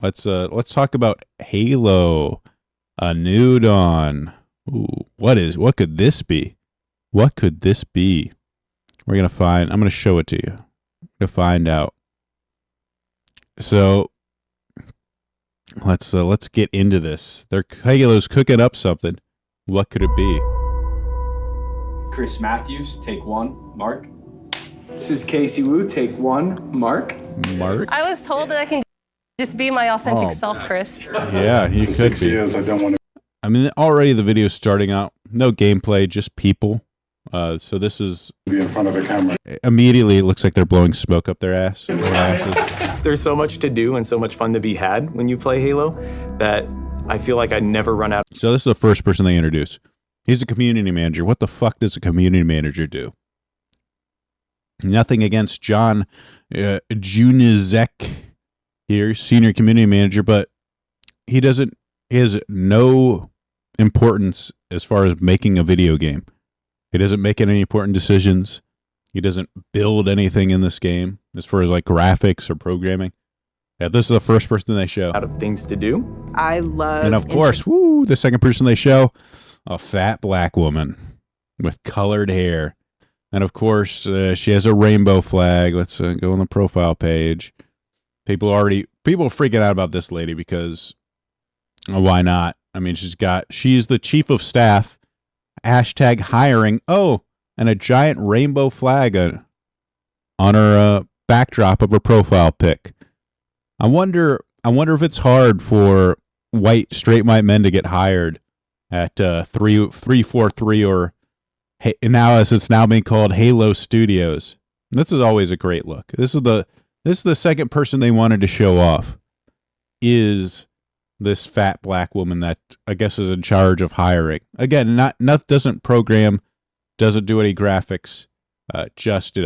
Let's talk about Halo, A New Dawn. Ooh, what could this be? What could this be? I'm gonna show it to you to find out. So let's get into this. Halo's cooking up something. What could it be? Chris Matthews, take one. Mark. This is Casey Wu, take one. Mark. I was told that I can just be my authentic self, Chris. Yeah, you could 6 years, I don't want to. I mean, already the video's starting out. No gameplay, just people. So this is be in front of the camera. Immediately, it looks like they're blowing smoke up their asses. There's so much to do and so much fun to be had when you play Halo that I feel like I never run out. So this is the first person they introduce. He's a community manager. What the fuck does a community manager do? Nothing against John Junizek here, senior community manager, but he has no importance as far as making a video game. He doesn't make any important decisions. He doesn't build anything in this game as far as like graphics or programming. Yeah, this is the first person they show. Out of things to do. I love. And of course, the second person they show, a fat black woman with colored hair. And of course, she has a rainbow flag. Let's go on the profile page. People are freaking out about this lady because why not? I mean, she's the chief of staff. Hashtag hiring. Oh, and a giant rainbow flag on her backdrop of her profile pic. I wonder if it's hard for straight white men to get hired at 343 or now as it's now being called Halo Studios. This is always a great look. This is the second person they wanted to show off. Is this fat black woman that I guess is in charge of hiring. Again, not doesn't program, doesn't do any graphics, just,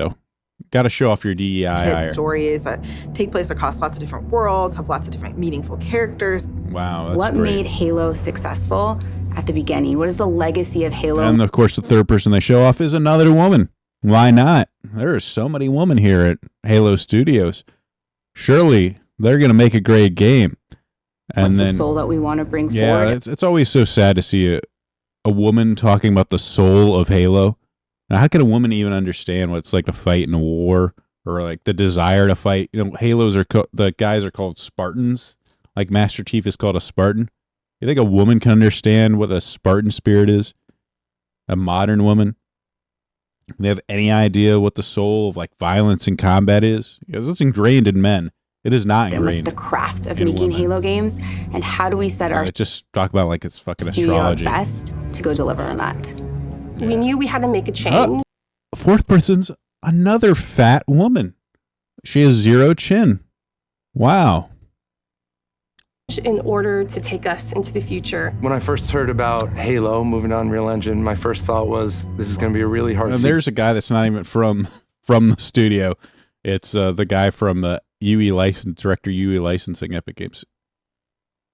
got to show off your DEI. Stories that take place across lots of different worlds, have lots of different meaningful characters. Wow, that's what great. Made Halo successful at the beginning? What is the legacy of Halo? And of course, the third person they show off is another woman. Why not? There are so many women here at Halo Studios. Surely they're going to make a great game. And What's then the soul that we want to bring forward? Yeah, it's always so sad to see a woman talking about the soul of Halo. Now, how can a woman even understand what it's like to fight in a war or like the desire to fight? Halos the guys are called Spartans. Like Master Chief is called a Spartan. You think a woman can understand what a Spartan spirit is? A modern woman? Do they have any idea what the soul of like violence and combat is? Because it's ingrained in men. It is not ingrained. What's the craft of making women. Halo games, and how do we set our just talk about like it's fucking studio astrology. Our best to go deliver on that? Yeah. We knew we had to make a change. Fourth person's another fat woman. She has zero chin. Wow. In order to take us into the future. When I first heard about Halo moving on Unreal Engine, my first thought was this is going to be a really hard. And there's a guy that's not even from the studio. It's the guy from the director UE licensing Epic Games.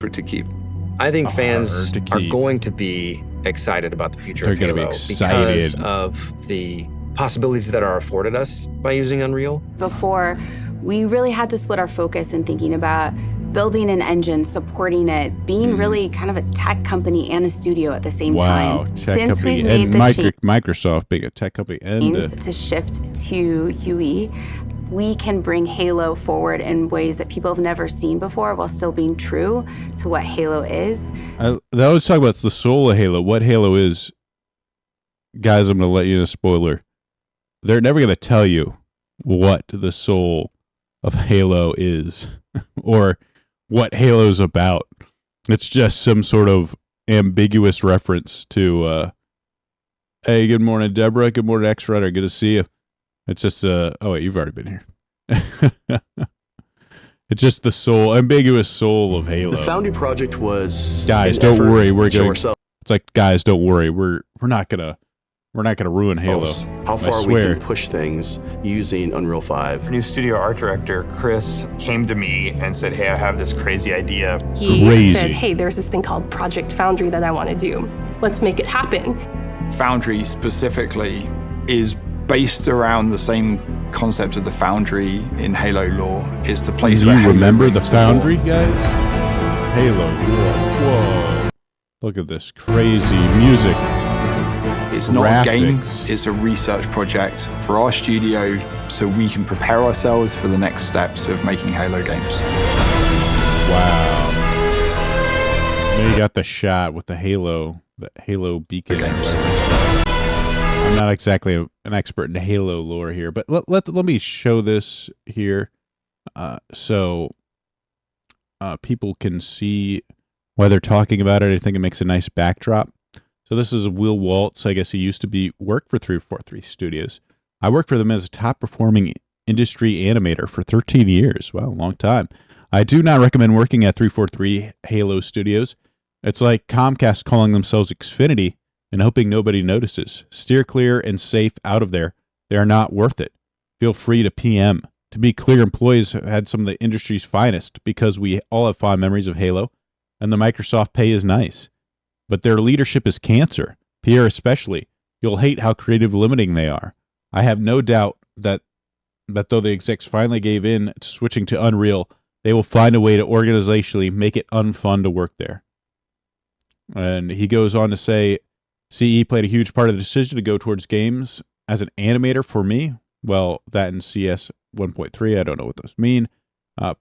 To keep. I think fans are going to be excited about the future of Halo. They're going to be excited because of the possibilities that are afforded us by using Unreal. Before, we really had to split our focus in thinking about building an engine, supporting it, being really kind of a tech company and a studio at the same time. Wow, tech company and Microsoft being a tech company and to shift to UE. We can bring Halo forward in ways that people have never seen before while still being true to what Halo is. They always talk about the soul of Halo, what Halo is. Guys, I'm going to let you in a spoiler. They're never going to tell you what the soul of Halo is or what Halo's about. It's just some sort of ambiguous reference to, hey, good morning, Deborah. Good morning, X-Rider. Good to see you. It's just, oh wait, you've already been here. It's just the ambiguous soul of Halo. The Foundry project was guys, don't worry, it's like guys, don't worry, we're not gonna ruin Halo. How far we can push things using Unreal 5. New studio art director Chris came to me and said, "Hey, I have this crazy idea." He said, "Hey, there's this thing called Project Foundry that I want to do. Let's make it happen." Foundry specifically is based around the same concept of the Foundry in Halo lore is the place Do where you Halo remember the rings Foundry, war. guys? Halo. Whoa. Look at this crazy music. It's not a game, Graphics. it's a research project for our studio so we can prepare ourselves for the next steps of making Halo games. Wow. Now you got the shot with the Halo beacon. I'm not exactly an expert in Halo lore here, but let me show this here so people can see why they're talking about it. I think it makes a nice backdrop. So this is Will Waltz. I guess he used to work for 343 Studios. I worked for them as a top-performing industry animator for 13 years. Wow, long time. I do not recommend working at 343 Halo Studios. It's like Comcast calling themselves Xfinity and hoping nobody notices. Steer clear and safe out of there. They are not worth it. Feel free to PM. To be clear, employees have had some of the industry's finest because we all have fond memories of Halo, and the Microsoft pay is nice. But their leadership is cancer, Pierre especially. You'll hate how creative limiting they are. I have no doubt that though the execs finally gave in to switching to Unreal, they will find a way to organizationally make it unfun to work there. And he goes on to say, CE played a huge part of the decision to go towards games as an animator for me. Well, that in CS 1.3, I don't know what those mean.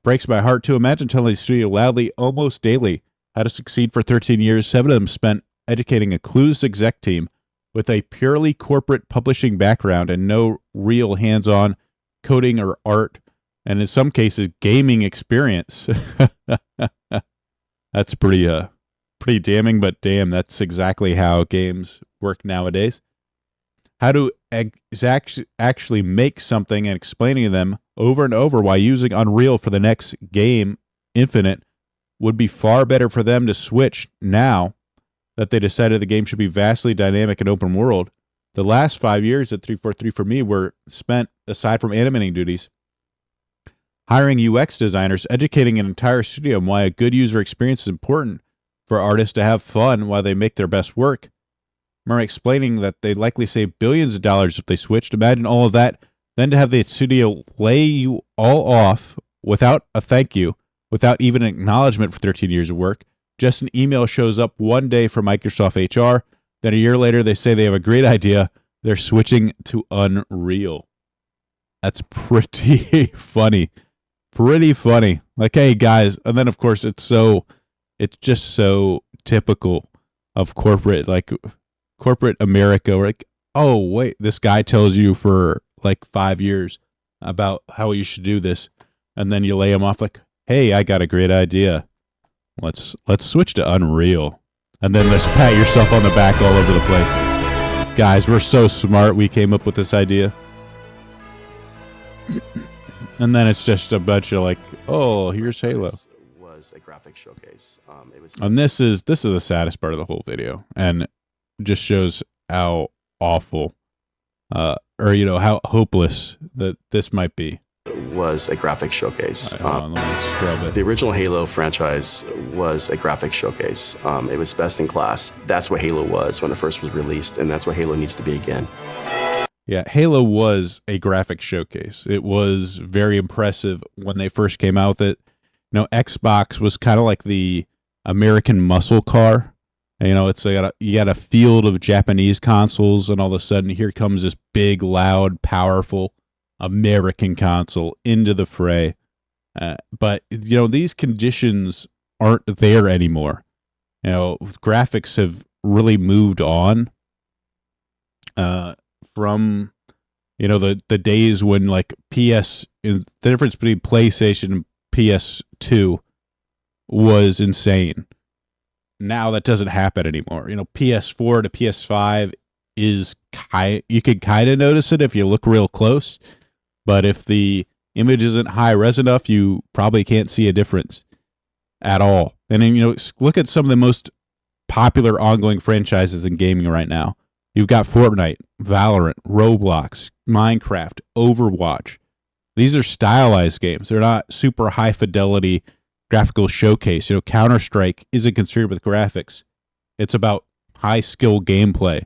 Breaks my heart to imagine telling the studio loudly, almost daily, how to succeed for 13 years. 7 of them spent educating a clueless exec team with a purely corporate publishing background and no real hands-on coding or art, and in some cases, gaming experience. That's pretty damning, but damn, that's exactly how games work nowadays. How to actually make something and explaining to them over and over why using Unreal for the next game, Infinite, would be far better for them to switch now that they decided the game should be vastly dynamic and open world. The last 5 years at 343 for me were spent, aside from animating duties, hiring UX designers, educating an entire studio on why a good user experience is important for artists to have fun while they make their best work. Murray explaining that they'd likely save billions of dollars if they switched. Imagine all of that, then to have the studio lay you all off without a thank you, without even an acknowledgement for 13 years of work. Just an email shows up one day from Microsoft HR. Then a year later, they say they have a great idea. They're switching to Unreal. That's pretty funny. Pretty funny. Like, hey, guys. And then, of course, it's just so typical of corporate America. We're like, oh, wait, this guy tells you for like 5 years about how you should do this. And then you lay him off like, hey, I got a great idea. Let's switch to Unreal. And then let's pat yourself on the back all over the place. Guys, we're so smart. We came up with this idea. And then it's just a bunch of like, oh, here's Halo. Was a graphic showcase. And this is the saddest part of the whole video, and just shows how awful, or how hopeless that this might be. Was a graphic showcase. Let me scrub it. The original Halo franchise was a graphic showcase. It was best in class. That's what Halo was when it first was released, and that's what Halo needs to be again. Yeah, Halo was a graphic showcase. It was very impressive when they first came out with it. Xbox was kind of like the American muscle car. It's you got a field of Japanese consoles, and all of a sudden here comes this big, loud, powerful American console into the fray. But these conditions aren't there anymore. Graphics have really moved on from the days when like the difference between PlayStation and PS2 was insane. Now that doesn't happen anymore. PS4 to PS5 is you can kind of notice it if you look real close, but if the image isn't high res enough, you probably can't see a difference at all. And then look at some of the most popular ongoing franchises in gaming right now. You've got Fortnite, Valorant, Roblox, Minecraft, Overwatch. These are stylized games. They're not super high fidelity graphical showcase. Counter-Strike isn't concerned with graphics. It's about high skill gameplay.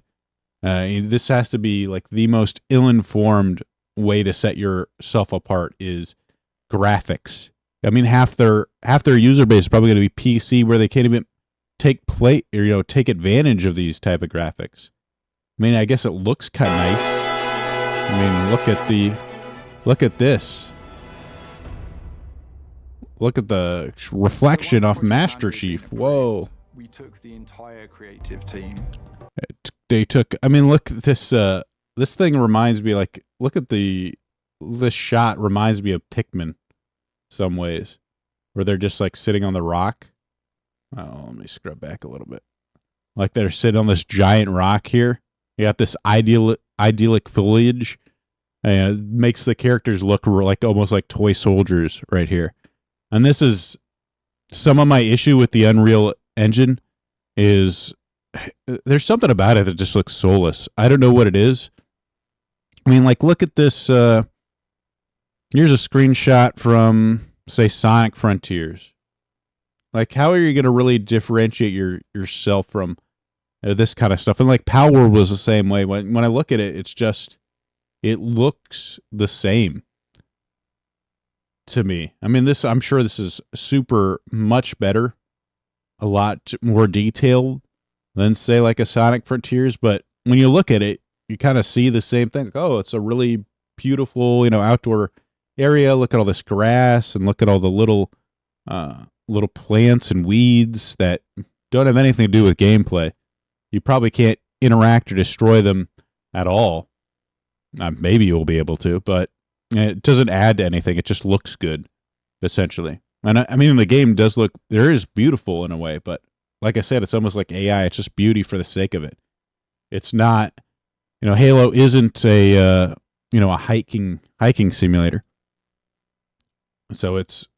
This has to be like the most ill-informed way to set yourself apart is graphics. I mean, half their user base is probably going to be PC, where they can't even take advantage of these type of graphics. I mean, I guess it looks kind of nice. I mean, look at this. Look at the reflection off Master Chief. Whoa. We took the entire creative team. I mean, look, this thing reminds me, like, look at this shot reminds me of Pikmin some ways, where they're just like sitting on the rock. Oh, let me scrub back a little bit. Like they're sitting on this giant rock here. You got this idyllic foliage, and it makes the characters look like almost like toy soldiers right here. And this is some of my issue with the Unreal Engine is there's something about it that just looks soulless. I don't know what it is. I mean, like, look at this. Here's a screenshot from, say, Sonic Frontiers. Like, how are you going to really differentiate yourself from this kind of stuff? And like Power World was the same way. When I look at it, it looks the same to me. I mean, I'm sure this is super much better, a lot more detailed than, say, like a Sonic Frontiers. But when you look at it, you kind of see the same thing. Like, oh, it's a really beautiful, outdoor area. Look at all this grass, and look at all the little plants and weeds that don't have anything to do with gameplay. You probably can't interact or destroy them at all. Maybe you'll be able to, but it doesn't add to anything. It just looks good, essentially. And I mean, the game is beautiful in a way, but like I said, it's almost like AI. It's just beauty for the sake of it. It's not, Halo isn't a hiking simulator. So let's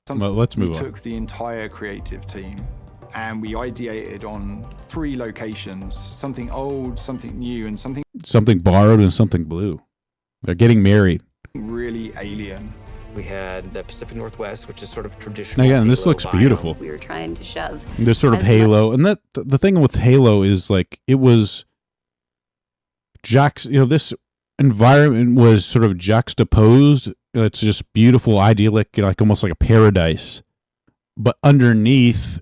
move on. We took the entire creative team and we ideated on 3 locations, something old, something new, and something borrowed and something blue. They're getting married. Really alien. We had the Pacific Northwest, which is sort of traditional. Again, this looks beautiful. We were trying to shove. This sort of Halo, and the thing with Halo is like it was this environment was sort of juxtaposed. It's just beautiful, idyllic, like almost like a paradise. But underneath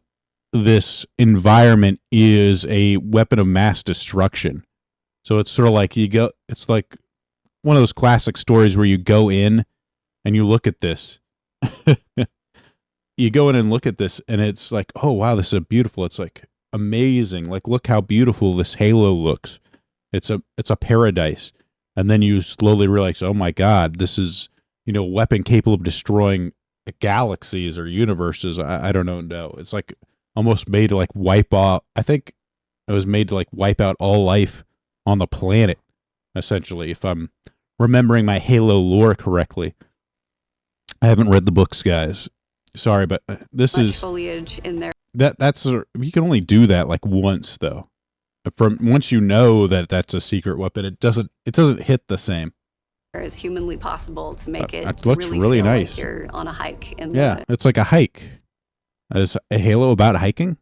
this environment is a weapon of mass destruction. So it's sort of like it's like one of those classic stories where you go in and you look at this. You go in and look at this, and it's like, oh wow, this is beautiful. It's like amazing. Like, look how beautiful this Halo looks. It's a paradise. And then you slowly realize, oh my God, this is, a weapon capable of destroying galaxies or universes. I don't know. No, it's like almost made to like wipe out. I think it was made to like wipe out all life on the planet, essentially, if I'm remembering my Halo lore correctly. I haven't read the books, guys. Sorry, but this Much is foliage in there. That's you can only do that like once, though. Once you know that that's a secret weapon, it doesn't hit the same. As humanly possible to make it looks really feel nice. Like you're on a hike in it's like a hike. Is a Halo about hiking?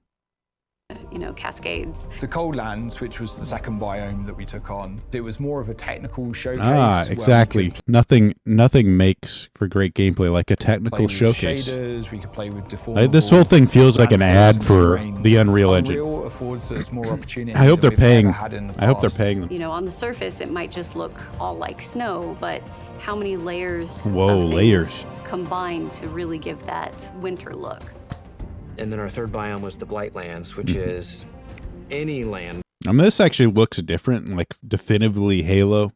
Cascades. The Coldlands, which was the second biome that we took on, it was more of a technical showcase. Exactly. Nothing makes for great gameplay like a technical showcase. Shaders, we could play with deformable. This whole thing feels like an ad for the Unreal Engine. Unreal affords us more opportunity. I hope they're paying. I hope they're paying them. On the surface, it might just look all like snow, but how many layers? Whoa, of layers combined to really give that winter look. And then our third biome was the Blightlands, which is any land. I mean, this actually looks different, like definitively Halo.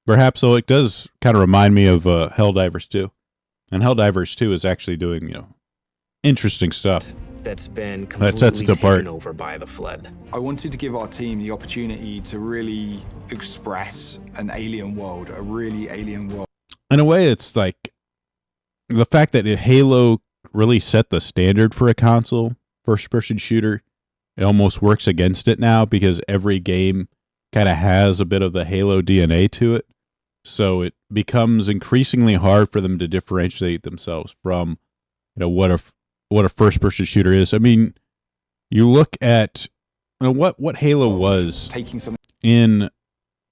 Perhaps, so it does kind of remind me of Helldivers 2. And Helldivers 2 is actually doing, interesting stuff. That's been completely taken over by the flood. I wanted to give our team the opportunity to really express an alien world, a really alien world. In a way, it's like the fact that Halo really set the standard for a console first-person shooter. It almost works against it now because every game kind of has a bit of the Halo DNA to it. So it becomes increasingly hard for them to differentiate themselves from, what a first-person shooter is. I mean, you look at what Halo was in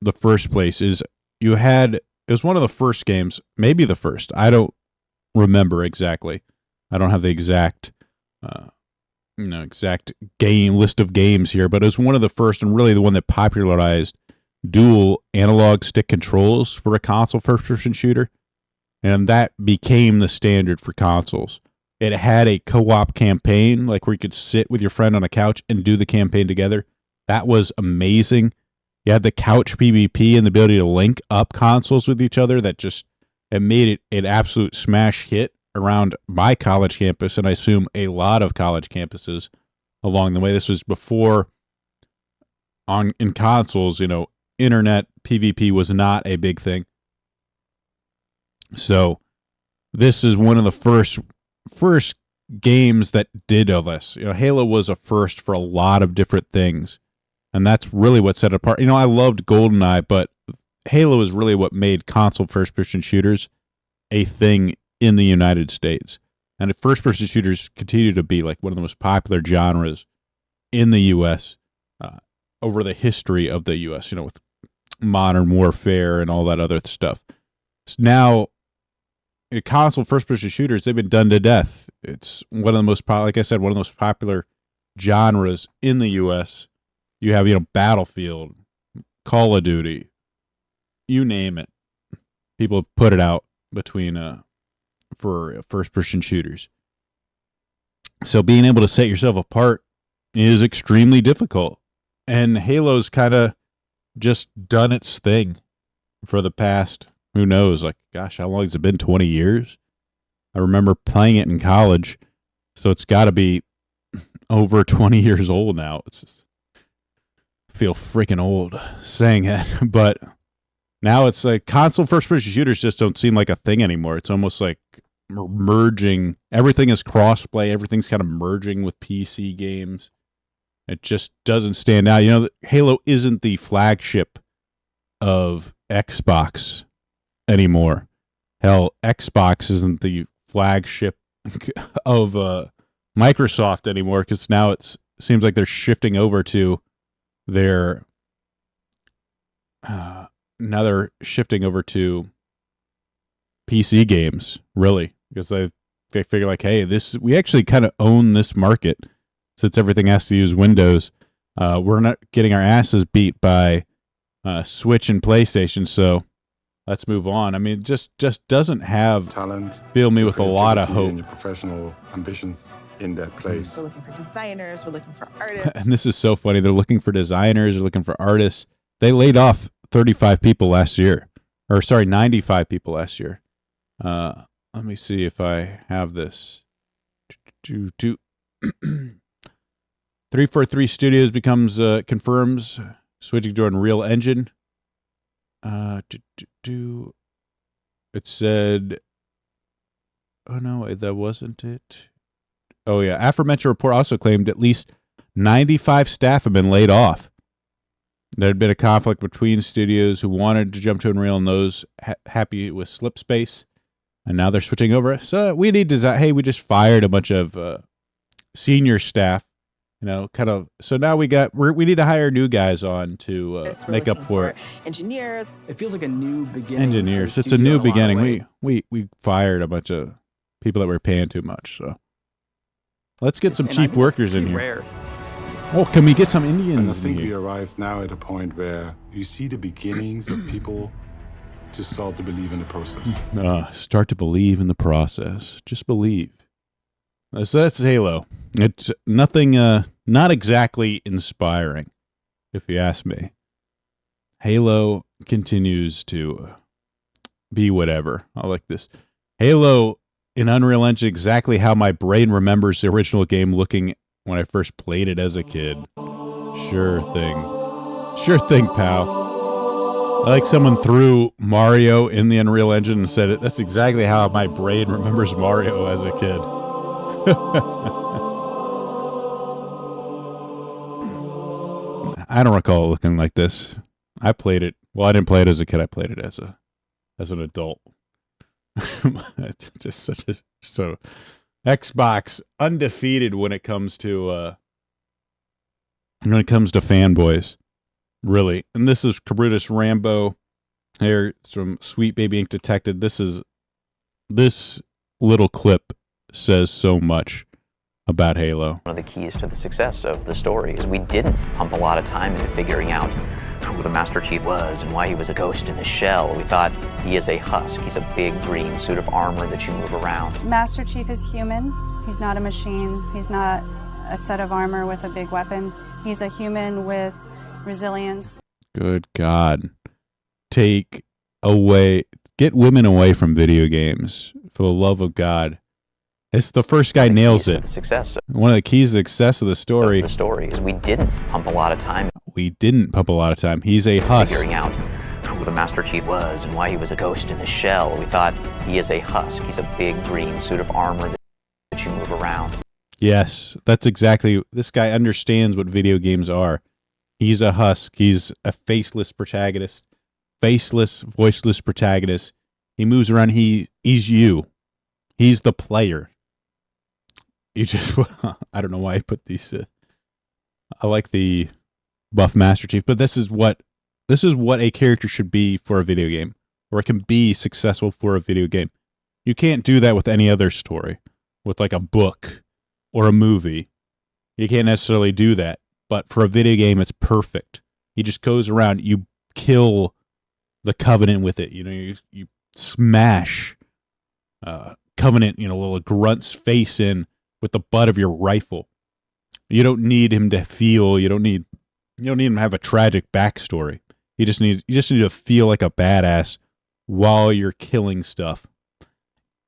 the first place is you had It was one of the first games, maybe the first. I don't remember exactly. I don't have the exact exact game list of games here, but it was one of the first and really the one that popularized dual analog stick controls for a console first-person shooter, and that became the standard for consoles. It had a co-op campaign, like where you could sit with your friend on a couch and do the campaign together. That was amazing. You had the couch PvP and the ability to link up consoles with each other. That just, it made it an absolute smash hit around my college campus, and I assume a lot of college campuses along the way. This was before in consoles, internet PvP was not a big thing. So this is one of the first games that did all this. Halo was a first for a lot of different things, and that's really what set it apart. I loved GoldenEye, but Halo is really what made console first-person shooters a thing in the United States. And first-person shooters continue to be like one of the most popular genres in the U.S. Over the history of the U.S., with Modern Warfare and all that other stuff. So now, console first-person shooters, they've been done to death. It's one of the most, like I said, one of the most popular genres in the U.S. You have, Battlefield, Call of Duty, you name it. People have put it out between for first-person shooters. So being able to set yourself apart is extremely difficult. And Halo's kind of just done its thing for the past, who knows, how long has it been? 20 years? I remember playing it in college, so it's got to be over 20 years old now. I feel freaking old saying it, but now it's like console first-person shooters just don't seem like a thing anymore. It's almost like merging. Everything is cross-play. Everything's kind of merging with PC games. It just doesn't stand out. Halo isn't the flagship of Xbox anymore. Hell, Xbox isn't the flagship of Microsoft anymore, because now it seems like they're shifting over to their now they're shifting over to PC games, really, because they figure like, hey, we actually kind of own this market. Since everything has to use Windows, we're not getting our asses beat by Switch and PlayStation, so let's move on. I mean, just doesn't have talent. Fill me with a lot of hope. And your professional ambitions in that place. We're looking for designers. We're looking for artists. And this is so funny. They're looking for designers. They're looking for artists. They laid off 35 people last year, 95 people last year. Let me see if I have this. 343 Studios confirms switching to Unreal Engine. It said, oh no, that wasn't it. Oh yeah, aforementioned report also claimed at least 95 staff have been laid off. There had been a conflict between studios who wanted to jump to Unreal and those happy with Slipspace, and now they're switching over. So we need design. Hey, we just fired a bunch of senior staff. So now we need to hire new guys on to make up for it. Engineers. It feels like a new beginning. Engineers. It's a new beginning. We fired a bunch of people that were paying too much. So let's get some cheap workers in here. Rare. Oh, can we get some Indians And I think in we here? arrived now at a point where you see the beginnings of people to start to believe in the process. Start to believe in the process. Just believe. So that's Halo. It's nothing, not exactly inspiring, if you ask me. Halo continues to be whatever. I like this. Halo in Unreal Engine, exactly how my brain remembers the original game looking when I first played it as a kid. Sure thing. Sure thing, pal. I like someone threw Mario in the Unreal Engine and said, that's exactly how my brain remembers Mario as a kid. I don't recall it looking like this. I played it. Well, I didn't play it as a kid. I played it as an adult. So Xbox undefeated when it comes to fanboys, really. And this is Karutis Rambo Here, from Sweet Baby Ink Detected. This little clip says so much about Halo. One of the keys to the success of the story is we didn't pump a lot of time into figuring out who the Master Chief was and why he was a ghost in the shell. We thought he is a husk. He's a big green suit of armor that you move around. Master Chief is human. He's not a machine. He's not a set of armor with a big weapon. He's a human with resilience. Good God. Get women away from video games, for the love of God. It's the first guy nails it. Success. One of the keys to success of the story. The story is we didn't pump a lot of time. He's a husk. Figuring out who the Master Chief was and why he was a ghost in the shell. We thought he is a husk. He's a big green suit of armor that you move around. Yes, that's exactly. This guy understands what video games are. He's a husk. He's a faceless protagonist. Faceless, voiceless protagonist. He moves around. He's you. He's the player. You just, I don't know why I put these. I like the buff Master Chief, but this is what a character should be for a video game, or it can be successful for a video game. You can't do that with any other story, with like a book or a movie. You can't necessarily do that, but for a video game, it's perfect. He just goes around, you kill the Covenant with it. You know, you smash Covenant, little grunt's face in with the butt of your rifle. You don't need him to feel. You don't need him to have a tragic backstory. You just need to feel like a badass while you're killing stuff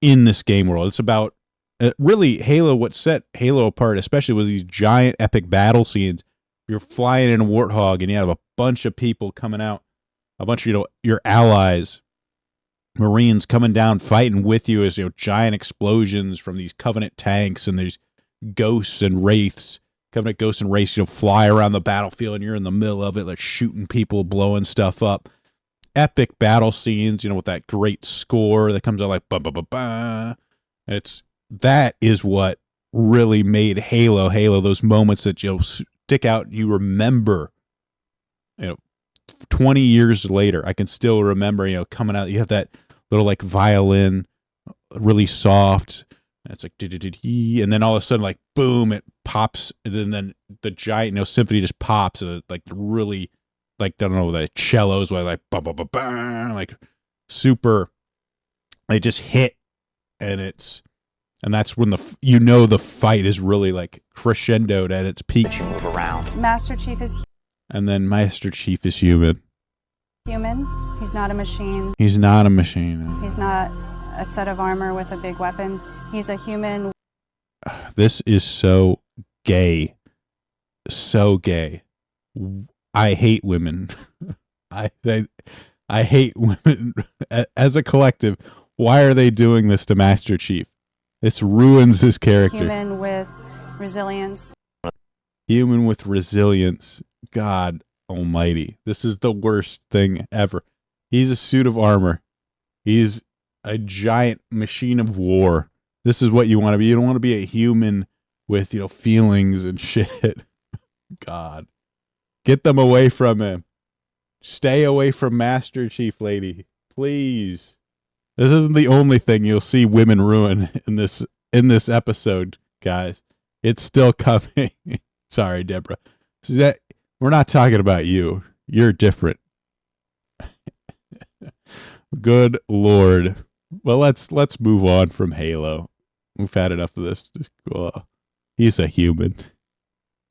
in this game world. It's about really Halo. What set Halo apart, especially, was these giant epic battle scenes. You're flying in a warthog, and you have a bunch of people coming out, a bunch of your allies, Marines coming down fighting with you as giant explosions from these Covenant tanks and these ghosts and wraiths. Covenant ghosts and wraiths, fly around the battlefield, and you're in the middle of it, like shooting people, blowing stuff up. Epic battle scenes, with that great score that comes out like ba ba ba ba. That is what really made Halo. Those moments that stick out, you remember. 20 years later, I can still remember. Coming out, you have that little like violin, really soft. And it's like and then all of a sudden, like boom, it pops, and then the giant symphony just pops, and like really, like I don't know, the cellos were like ba ba ba ba, like super. They just hit, and that's when the fight is really like crescendoed at its peak. You move around. Master Chief is and then Master Chief is human. Human. He's not a machine. He's not a machine. He's not a set of armor with a big weapon. He's a human. This is so gay. So gay. I hate women. I hate women as a collective. Why are they doing this to Master Chief? This ruins his character. Human with resilience. Human with resilience. God almighty. This is the worst thing ever. He's a suit of armor. He's a giant machine of war. This is what you want to be. You don't want to be a human with, feelings and shit. God. Get them away from him. Stay away from Master Chief, lady. Please. This isn't the only thing you'll see women ruin in this episode, guys. It's still coming. Sorry, Deborah. We're not talking about you. You're different. Good Lord. Well, let's move on from Halo. We've had enough of this. He's a human.